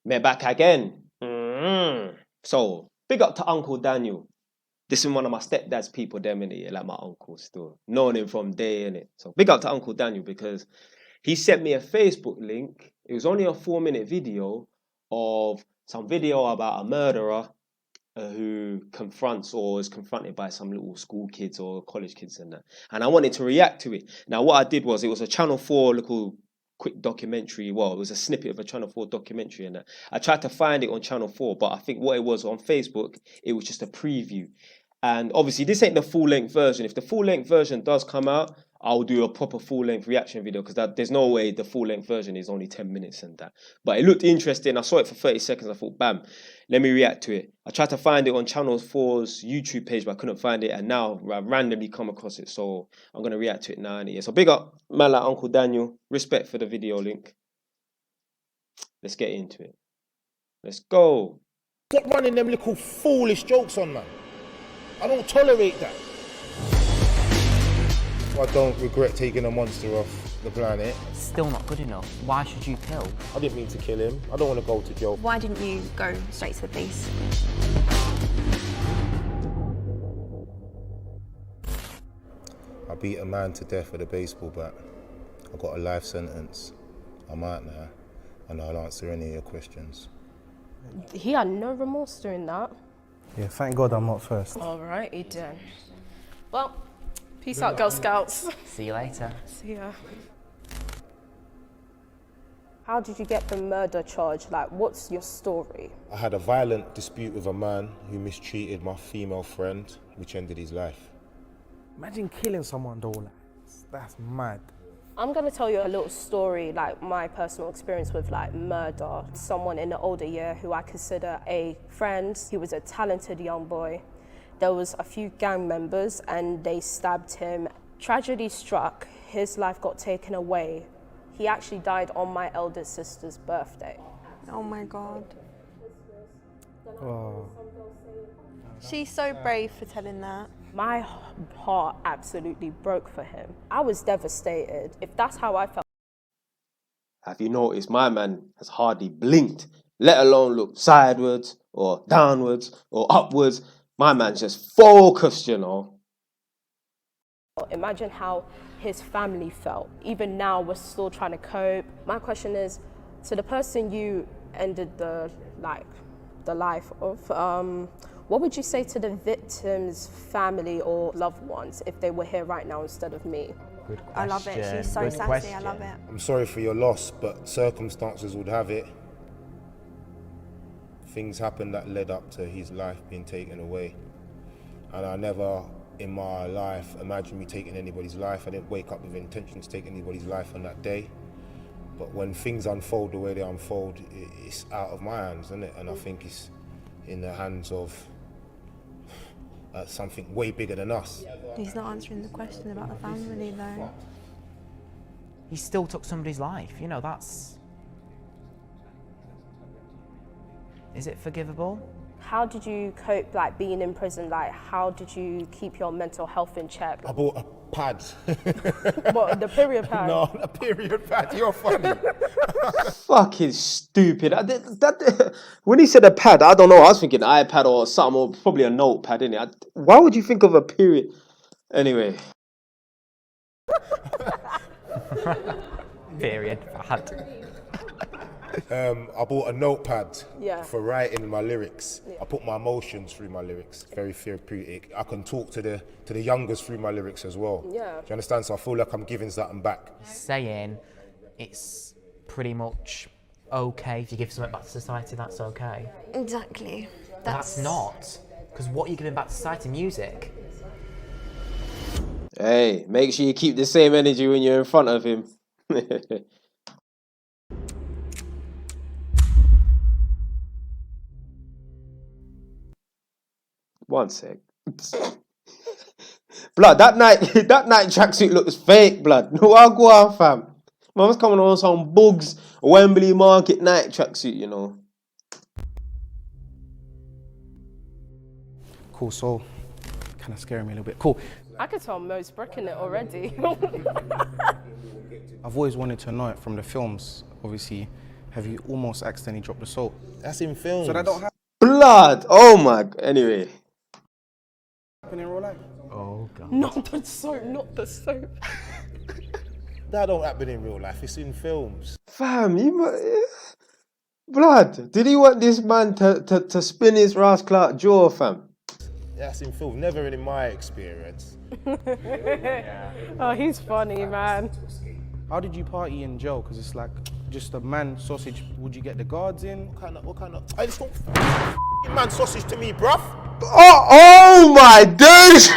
Met back again. So, big up to Uncle Daniel. This is one of my stepdad's people, them in it, like my uncle still. Known him from day, innit? So, big up to Uncle Daniel because he sent me a Facebook link. It was only a 4-minute video of some video about a murderer who confronts or is confronted by some little school kids or college kids and that. And I wanted to react to it. Now, what I did was, it was a Channel 4 little quick documentary. Well, it was a snippet of a Channel 4 documentary and that. I tried to find it on Channel 4, but I think what it was on Facebook, it was just a preview. And obviously, this ain't the full-length version. If the full-length version does come out, I'll do a proper full-length reaction video because there's no way the full-length version is only 10 minutes and that. But it looked interesting. I saw it for 30 seconds. I thought, bam, let me react to it. I tried to find it on Channel 4's YouTube page, but I couldn't find it. And now I randomly come across it. So I'm going to react to it now. So big up, man like Uncle Daniel. Respect for the video link. Let's get into it. Let's go. Stop running them little foolish jokes on, man. I don't tolerate that. I don't regret taking a monster off the planet. Still not good enough. Why should you kill? I didn't mean to kill him. I don't want to go to jail. Why didn't you go straight to the police? I beat a man to death with a baseball bat. I got a life sentence. I'm out now, and I'll answer any of your questions. He had no remorse doing that. Yeah, thank God I'm not first. All right, he did. Well, peace out, Girl Scouts. See you later. See ya. How did you get the murder charge? Like, what's your story? I had a violent dispute with a man who mistreated my female friend, which ended his life. Imagine killing someone though, like, that's mad. I'm gonna tell you a little story, like my personal experience with like murder. Someone in the older year who I consider a friend. He was a talented young boy. There was a few gang members and they stabbed him. Tragedy struck, his life got taken away. He actually died on my eldest sister's birthday. Oh my God. Oh. She's so brave for telling that. My heart absolutely broke for him. I was devastated. If that's how I felt. Have you noticed my man has hardly blinked, let alone looked sideways or downwards or upwards? My man's just focused, you know. Imagine how his family felt. Even now, we're still trying to cope. My question is, to the person you ended the life of, what would you say to the victim's family or loved ones if they were here right now instead of me? Good question. I love it. She's so Good sassy. question. I love it. I'm sorry for your loss, but circumstances would have it. Things happened that led up to his life being taken away. And I never in my life imagined me taking anybody's life. I didn't wake up with intention to take anybody's life on that day. But when things unfold the way they unfold, it's out of my hands, isn't it? And I think it's in the hands of something way bigger than us. He's not answering the question about the family though. He still took somebody's life, you know, that's... Is it forgivable? How did you cope, like being in prison? Like, how did you keep your mental health in check? I bought a pad. What, the period pad? No, a period pad, you're funny. Fucking stupid. When he said a pad, I don't know. I was thinking iPad or something, or probably a notepad, innit? Why would you think of a period? Anyway. Period pad. I bought a notepad Yeah. for writing my lyrics. Yeah. I put my emotions through my lyrics. Very therapeutic. I can talk to the youngers through my lyrics as well. Yeah. Do you understand? So I feel like I'm giving something back. Saying it's pretty much okay if you give something back to society, that's okay. Exactly. That's not. Because what are you giving back to society? Music. Hey, make sure you keep the same energy when you're in front of him. One sec. Blood, that night tracksuit looks fake, blood. No, I'll go on, fam. Man was coming on some Bugs Wembley Market night tracksuit, you know. Cool, so kind of scaring me a little bit. Cool. I could tell Mo's bricking it already. I've always wanted to know it from the films, obviously, have you almost accidentally dropped the soap? That's in films. So that don't Blood. Oh my. Anyway. happen in real life? Oh god. Not the soap, not the soap. That don't happen in real life. It's in films. Fam, blood. Did he want this man to spin his rascal jaw, fam? That's in films. Never in my experience. Oh, he's funny, man. How did you party in jail? Because it's like just a man sausage. Would you get the guards in? What kind of? I just don't man sausage to me, bruv. Oh my days!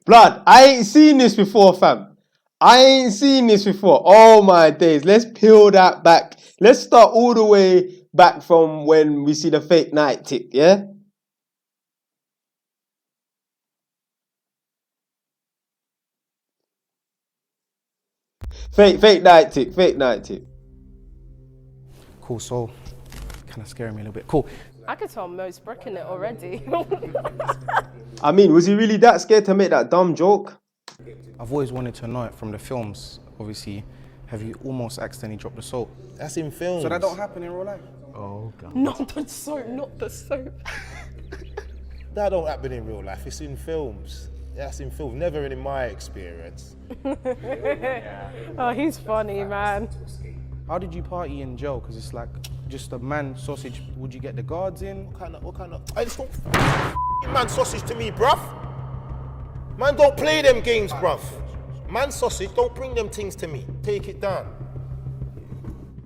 Blood, I ain't seen this before, fam. I ain't seen this before. Oh my days. Let's peel that back. Let's start all the way back from when we see the fake night tick, yeah? Fake night tick. Cool, so kind of scaring me a little bit. Cool. I could tell Mo's bricking it already. I mean, was he really that scared to make that dumb joke? I've always wanted to know it from the films. Obviously, have you almost accidentally dropped the soap? That's in films. So that don't happen in real life? Oh god. Not the soap, not the soap. That don't happen in real life. It's in films. That's in films. Never in my experience. Oh, he's funny, man. How did you party in jail? Because it's like just a man sausage. Would you get the guards in? What kind of? I just don't man sausage to me, bruv. Man, don't play them games, bruv. Man sausage, don't bring them things to me. Take it down.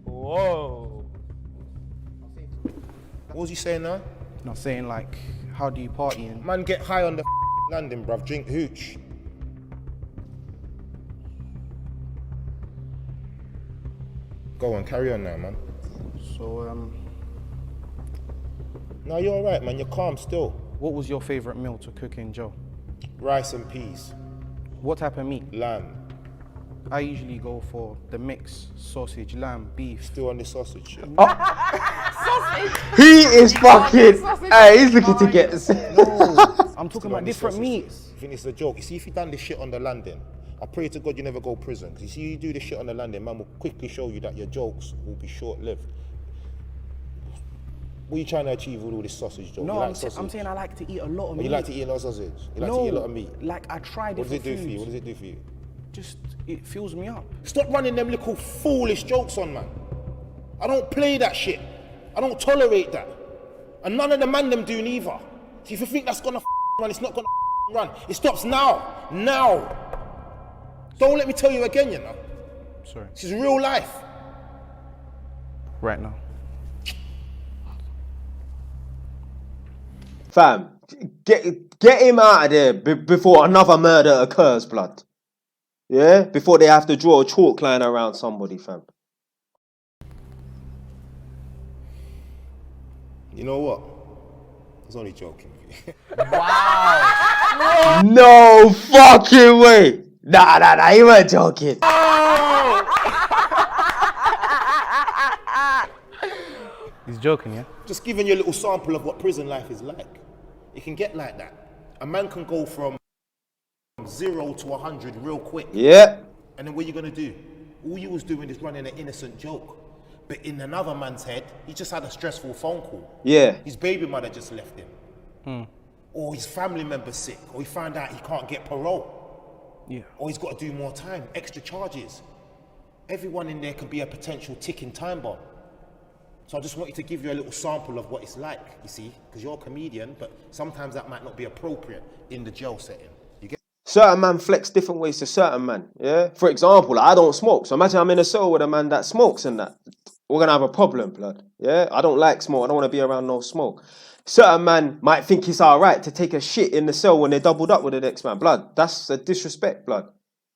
Whoa. What was he saying now? Not saying like, how do you party in? Man, get high on the landing, bruv. Drink hooch. Go on, carry on now, man. So, No, you're alright, man. You're calm still. what was your favorite meal to cook in jail? Rice and peas. What type of meat? Lamb. I usually go for the mix: sausage, lamb, beef. Still on the sausage shit. He is fucking. Hey, he's looking to get. I'm talking about different meats. I think it's a joke. You see, if you done this shit on the landing, I pray to God you never go prison. Because you see, you do this shit on the landing, man will quickly show you that your jokes will be short-lived. What are you trying to achieve with all this sausage joke? No, You like I'm sausage? saying I like to eat a lot of meat. You like to eat a lot of sausage? You like no, to eat a lot of meat? like I try What does different it do for you? foods. What does it do for you? Just, it fills me up. Stop running them little foolish jokes on, man. I don't play that shit. I don't tolerate that. And none of the man them do neither. So if you think that's gonna run, it's not gonna run. It stops now. Now. Don't let me tell you again, you know. Sorry. This is real life. Right now. Fam, get him out of there before another murder occurs, blood. Yeah? Before they have to draw a chalk line around somebody, fam. You know what? I was only joking. No fucking way. Nah, you weren't joking. He's joking, yeah? Just giving you a little sample of what prison life is like. It can get like that. A man can go from 0 to 100 real quick. Yeah. And then what are you gonna do? All you was doing is running an innocent joke. But in another man's head, he just had a stressful phone call. Yeah. His baby mother just left him. Or his family member's sick. Or he found out he can't get parole. Yeah. Or he's got to do more time, extra charges. Everyone in there can be a potential ticking time bomb. So I just wanted to give you a little sample of what it's like, you see, because you're a comedian, but sometimes that might not be appropriate in the jail setting. You get? Certain man flex different ways to certain man, yeah? For example, I don't smoke, so imagine I'm in a cell with a man that smokes and that. We're gonna have a problem, blood, yeah? I don't like smoke, I don't wanna be around no smoke. Certain man might think it's alright to take a shit in the cell when they're doubled up with the next man, blood. That's a disrespect, blood.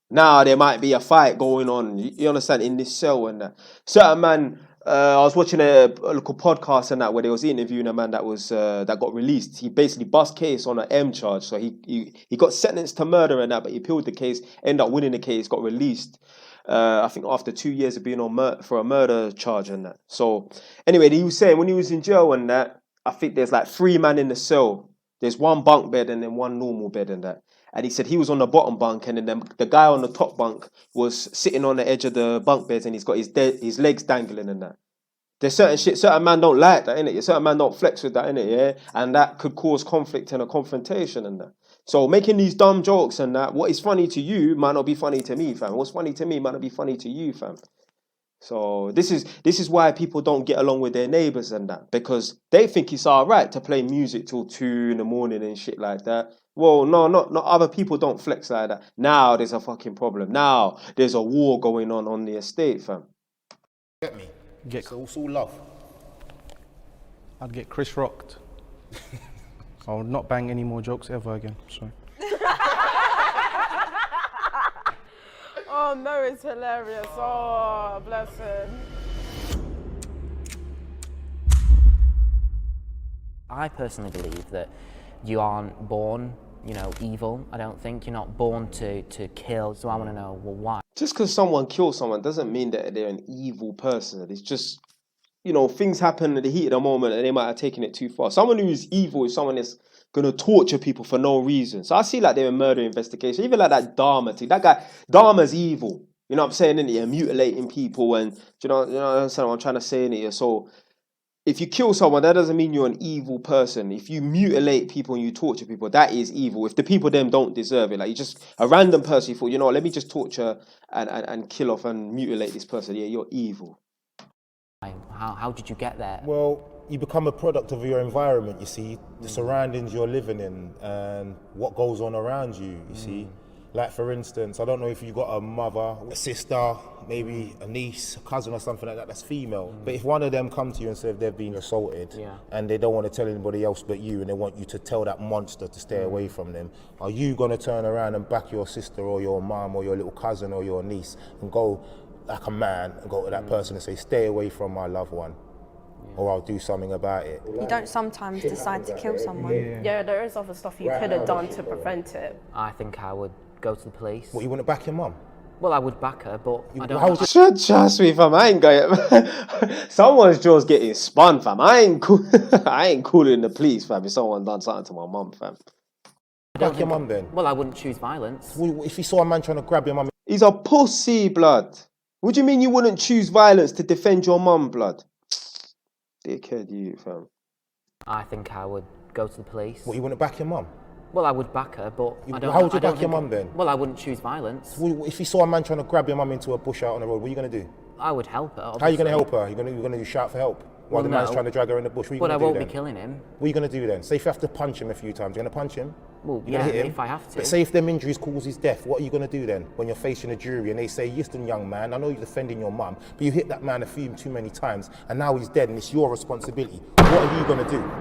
Now there might be a fight going on, you understand, in this cell and that. Certain man, I was watching a local podcast and that where they was interviewing a man that was that got released. He basically bust case on an M charge, so he got sentenced to murder and that, but he appealed the case, ended up winning the case, got released. I think after 2 years of being on for a murder charge and that. So anyway, he was saying when he was in jail and that, I think there's like 3 men in the cell. There's 1 bunk bed and then 1 normal bed and that. And he said he was on the bottom bunk, and then the guy on the top bunk was sitting on the edge of the bunk beds, and he's got his legs dangling and that. There's certain shit, certain man don't like that, innit? Certain man don't flex with that, innit, yeah? And that could cause conflict and a confrontation and that. So making these dumb jokes and that, what is funny to you might not be funny to me, fam. What's funny to me might not be funny to you, fam. So this is why people don't get along with their neighbours and that, because they think it's alright to play music till 2 a.m. and shit like that. Well, no, not other people don't flex like that. Now there's a fucking problem. Now there's a war going on the estate, fam. Get me? So it's all love. I'd get Chris rocked. I would not bang any more jokes ever again. Sorry. Oh no, it's hilarious. Oh, bless him. I personally believe that you aren't born, evil. I don't think you're not born to kill. So I want to know, well, why? Just because someone kills someone doesn't mean that they're an evil person. It's just, things happen at the heat of the moment and they might have taken it too far. Someone who is evil is someone that's going to torture people for no reason. So I see like they're a murder investigation. Even like that Dharma thing. That guy, Dharma's evil. You know what I'm saying? Innit? You're mutilating people and, you know what I'm trying to say? Innit? So if you kill someone, that doesn't mean you're an evil person. If you mutilate people and you torture people, that is evil. If the people them don't deserve it, like you just a random person, you thought, let me just torture and kill off and mutilate this person. Yeah, you're evil. How did you get there? Well, you become a product of your environment, you see, the surroundings you're living in and what goes on around you, you see. Like for instance, I don't know if you've got a mother, a sister, maybe a niece, a cousin or something like that that's female. But if one of them come to you and say they've been assaulted and they don't want to tell anybody else but you and they want you to tell that monster to stay away from them, are you going to turn around and back your sister or your mum or your little cousin or your niece and go like a man and go to that person and say, stay away from my loved one? Or I'll do something about it. You don't sometimes decide to kill someone. Yeah, there is other stuff you could have done to prevent it. I think I would go to the police. What, you wouldn't back your mum? Well, I would back her, but I Trust don't. me, fam. I ain't going. Someone's just getting spun, fam. I ain't calling the police, fam. If someone done something to my mum, fam. Back your mum then? Well, I wouldn't choose violence. If you saw a man trying to grab your mum, He's a pussy, blood. What do you mean you wouldn't choose violence to defend your mum, blood? Dickhead, you, fam. I think I would go to the police. what, you wouldn't back your mum? Well, I would back her, but I don't. How would you I don't back your think- mum then? Well, I wouldn't choose violence. If you saw a man trying to grab your mum into a bush out on the road, what are you going to do? I would help her. How are you going to help her? You're going to shout for help while Well, the man's no. trying to drag her in the bush? What are you But I going to do won't be then? killing him. What are you going to do then? Say if you have to punch him a few times, you're going to punch him? Well, You're yeah, gonna hit him? if I have to. But say if them injuries cause his death, what are you going to do then? When you're facing a jury and they say, listen, young man, I know you're defending your mum, but you hit that man a few too many times and now he's dead and it's your responsibility. What are you going to do?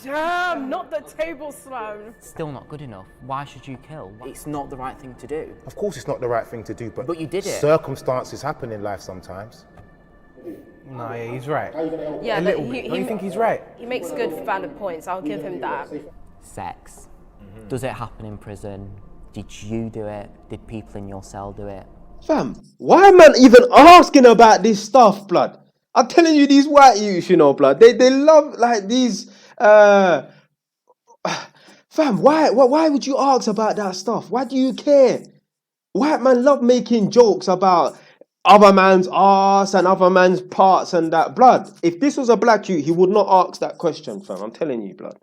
Damn, not the table slam. Still not good enough. Why should you kill? It's not the right thing to do. Of course it's not the right thing to do, but you did it. Circumstances happen in life sometimes. No, yeah, he's right. Yeah, A but little bit. Don't you think he's right? He makes good, valid points. I'll give him that. Sex. Does it happen in prison? Did you do it? Did people in your cell do it? Fam, why man even asking about this stuff, blood? I'm telling you, these white youths, blood, they love like these. Fam, why would you ask about that stuff? Why do you care? White man love making jokes about other man's arse and other man's parts and that, blood. If this was a black youth, he would not ask that question, fam. I'm telling you, blood.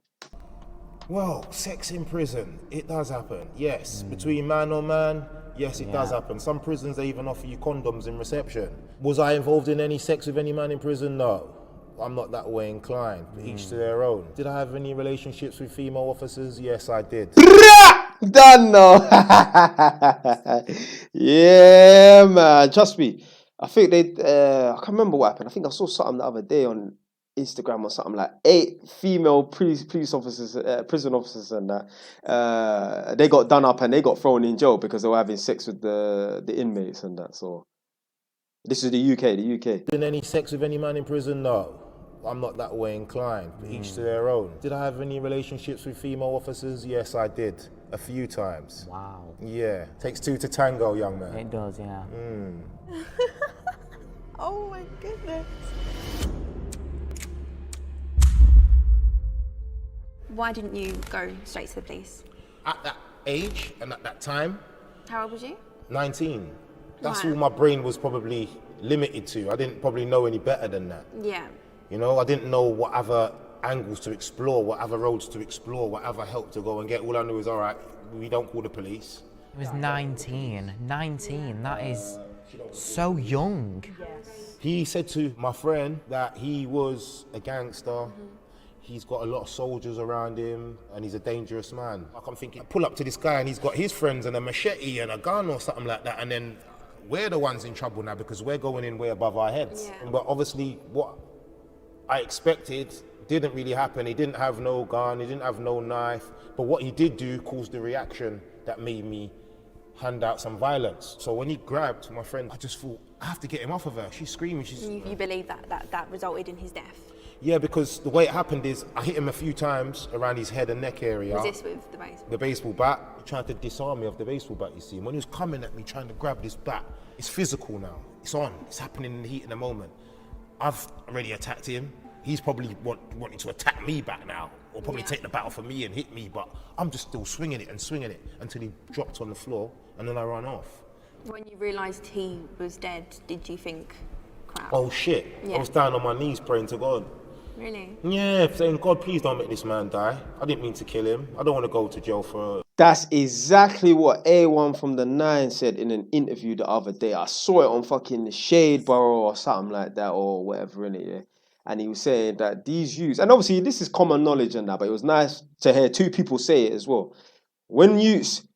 Well, sex in prison, it does happen, yes. Between man on man, yes, it does happen. Some prisons, they even offer you condoms in reception. Was I involved in any sex with any man in prison? No. I'm not that way inclined. Each to their own. Did I have any relationships with female officers? Yes, I did. Done now. Yeah, man. Trust me. I think I can't remember what happened. I think I saw something the other day on Instagram or something, like 8 female police officers, prison officers and that. They got done up and they got thrown in jail because they were having sex with the inmates and that. So this is the UK. Did any sex with any man in prison? No. I'm not that way inclined. Each to their own. Did I have any relationships with female officers? Yes, I did. A few times. Wow. Yeah. Takes 2 to tango, young man. It does, yeah. Oh my goodness. Why didn't you go straight to the police? at that age and at that time, How old was you? 19. That's Right. all my brain was probably limited to. I didn't probably know any better than that. Yeah. You know, I didn't know what other angles to explore, what other roads to explore, what other help to go and get. All I knew was, all right, we don't call the police. He was 19. 19, that is so young. He said to my friend that he was a gangster. He's got a lot of soldiers around him and he's a dangerous man. Like I'm thinking, pull up to this guy and he's got his friends and a machete and a gun or something like that, and then we're the ones in trouble now because we're going in way above our heads. Yeah. But obviously what I expected didn't really happen. He didn't have no gun, he didn't have no knife, but what he did do caused the reaction that made me hand out some violence. So when he grabbed my friend, I just thought, I have to get him off of her. She's screaming, You believe that resulted in his death? Yeah, because the way it happened is I hit him a few times around his head and neck area. Was this with the baseball? The baseball bat. He tried to disarm me of the baseball bat, you see. And when he was coming at me trying to grab this bat, it's physical now. It's on. It's happening in the heat of the moment. I've already attacked him. He's probably wanting to attack me back now, or probably take the bat off of me and hit me, but I'm just still swinging it until he dropped on the floor, and then I ran off. When you realised he was dead, did you think, crap? Oh shit. Yeah. I was down on my knees praying to God. Really? Yeah, saying, God, please don't make this man die. I didn't mean to kill him. I don't want to go to jail for... That's exactly what A1 from the 9 said in an interview the other day. I saw it on fucking Shade Borough or something like that, or whatever, innit, yeah? And he was saying that these youths, and obviously this is common knowledge and that, but it was nice to hear two people say it as well. When youths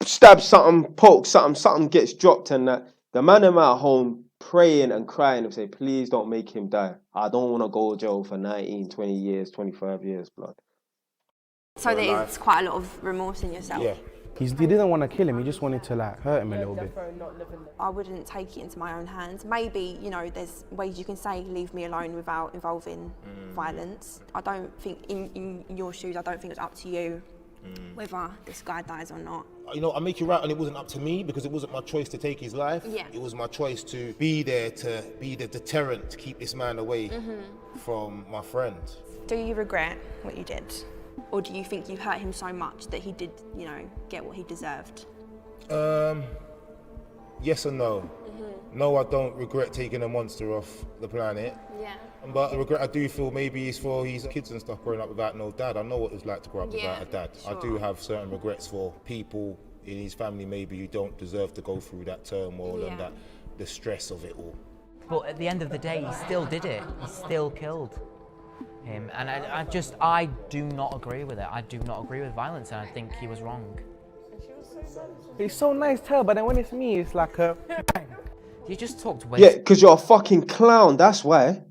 stab something, poke something, something gets dropped and that, the man them at home praying and crying and say, please don't make him die. I don't want to go to jail for 19, 20 years, 25 years, blood. So there is quite a lot of remorse in yourself? Yeah. He didn't want to kill him, he just wanted to like hurt him a little bit. I wouldn't take it into my own hands. Maybe, you know, there's ways you can say, leave me alone without involving violence. I don't think, in your shoes, I don't think it's up to you whether this guy dies or not. You know, I make you right, and it wasn't up to me because it wasn't my choice to take his life. Yeah. It was my choice to be there, to be the deterrent, to keep this man away from my friend. Do you regret what you did? Or do you think you hurt him so much that he did, you know, get what he deserved? Yes and no. No, I don't regret taking a monster off the planet. Yeah. But the regret I do feel maybe is for his kids and stuff growing up without no dad. I know what it's like to grow up Yeah, without a dad. I sure. do have certain regrets for people in his family maybe who don't deserve to go through that turmoil and Yeah. the stress of it all. But at the end of the day, he still did it. He still killed him. And I do not agree with it. I do not agree with violence, and I think he was wrong. It's so nice to her, but then when it's me, it's like a bang. You just talked way... Yeah, because you're a fucking clown, that's why.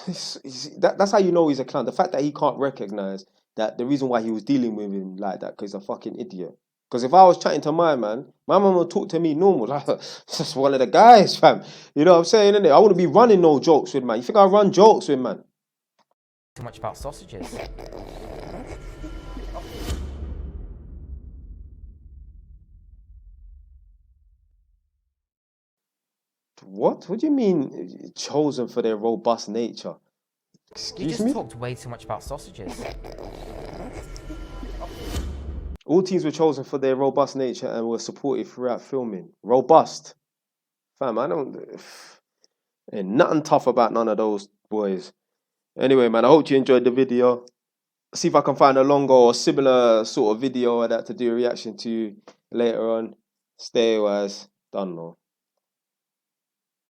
That's how you know he's a clown. The fact that he can't recognize that the reason why he was dealing with him like that, because he's a fucking idiot. Because if I was chatting to my man would talk to me normal. Like, it's just one of the guys, fam. You know what I'm saying, innit? I wouldn't be running no jokes with man. You think I run jokes with man? Too much about sausages. What? What do you mean chosen for their robust nature? You Excuse just me? talked way too much about sausages. All teams were chosen for their robust nature and were supported throughout filming. Robust. Fam, ain't nothing tough about none of those boys. Anyway, man, I hope you enjoyed the video. See if I can find a longer or similar sort of video of that to do a reaction to later on. Stay wise. Done, no.